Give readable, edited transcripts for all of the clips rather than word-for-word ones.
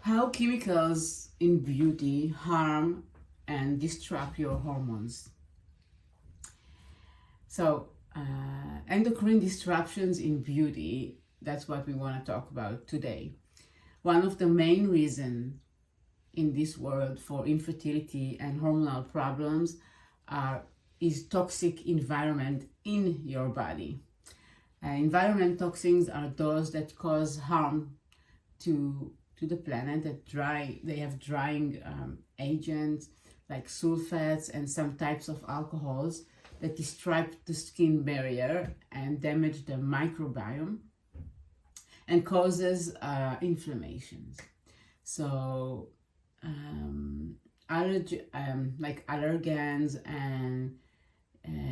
How chemicals in beauty harm and disrupt your hormones. So, endocrine disruptions in beauty, that's what we want to talk about today. One of the main reasons in this world for infertility and hormonal problems is toxic environment in your body. Environment toxins are those that cause harm to the planet, they have drying agents like sulfates and some types of alcohols that disrupt the skin barrier and damage the microbiome and causes inflammations. So like allergens and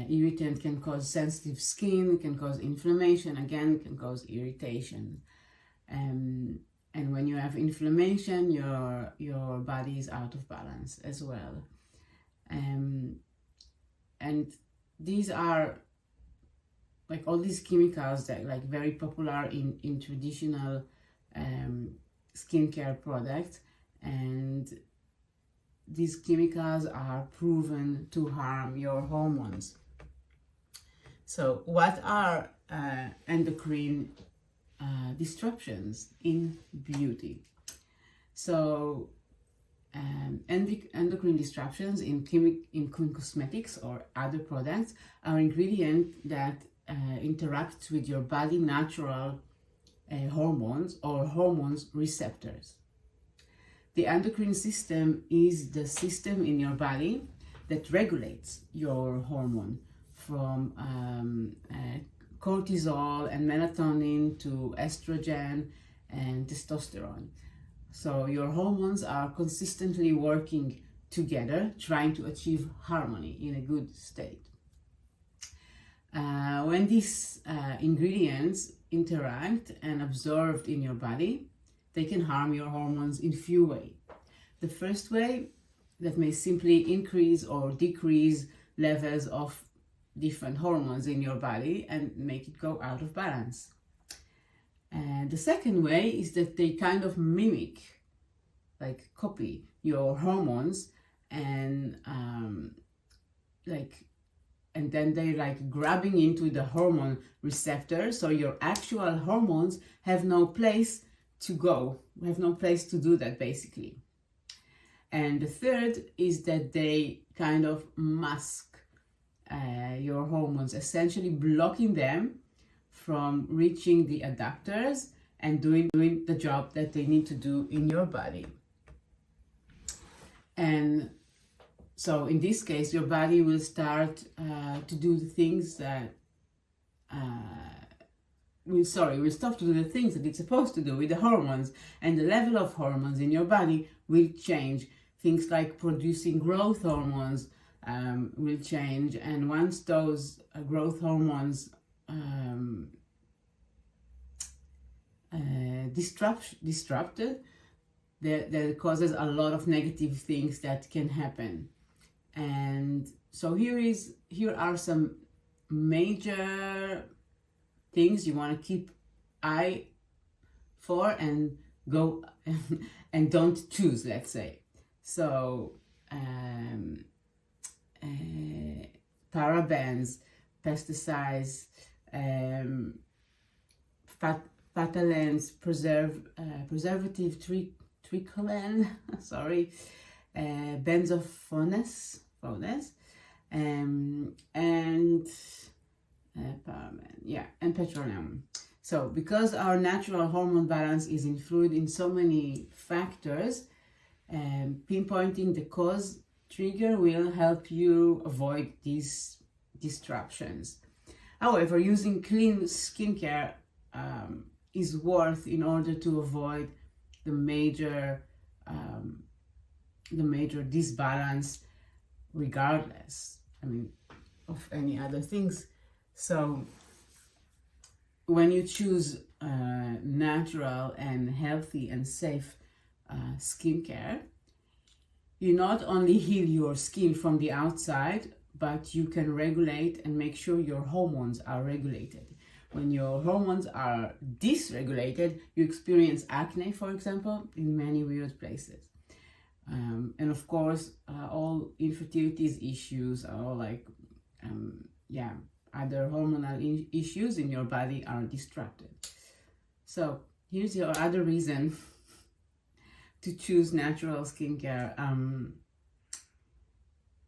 irritant can cause sensitive skin, can cause inflammation, again can cause irritation. And when you have inflammation, your body is out of balance as well. And these are like all these chemicals that like very popular in traditional skincare products, and these chemicals are proven to harm your hormones. So what are endocrine disruptions in beauty? So endocrine disruptions in cosmetics or other products are ingredients that interact with your body natural hormones or hormones receptors. The endocrine system is the system in your body that regulates your hormone from cortisol and melatonin to estrogen and testosterone. So your hormones are consistently working together, trying to achieve harmony in a good state. When these ingredients interact and absorbed in your body, they can harm your hormones in few ways. The first way, that may simply increase or decrease levels of different hormones in your body and make it go out of balance. And the second way is that they kind of mimic, like copy your hormones, and then they like grabbing into the hormone receptor, so your actual hormones have no place to go, have no place to do that basically. And the third is that they kind of mask your hormones, essentially blocking them from reaching the adapters and doing the job that they need to do in your body. And so in this case, your body will start to do the things that will stop to do the things that it's supposed to do with the hormones, and the level of hormones in your body will change. Things like producing growth hormones will change, and once those growth hormones disrupted, that causes a lot of negative things that can happen. And so here are some major things you want to keep eye for and go and don't choose, let's say. So parabens, pesticides, phthalate, preservative tricholine, sorry, benzophones, and petroleum. So because our natural hormone balance is influenced in so many factors, pinpointing the cause trigger will help you avoid these disruptions. However, using clean skincare is worth in order to avoid the major disbalance, regardless, of any other things. So when you choose natural and healthy and safe skincare, you not only heal your skin from the outside, but you can regulate and make sure your hormones are regulated. When your hormones are dysregulated, you experience acne, for example, in many weird places. And of course, all infertility issues are like, other hormonal issues in your body are disrupted. So here's your other reason to choose natural skincare.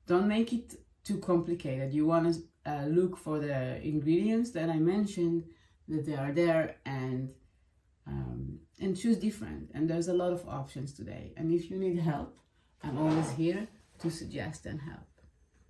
Don't make it too complicated. You want to look for the ingredients that I mentioned, that they are there, and choose different. And there's a lot of options today. And if you need help, I'm always here to suggest and help.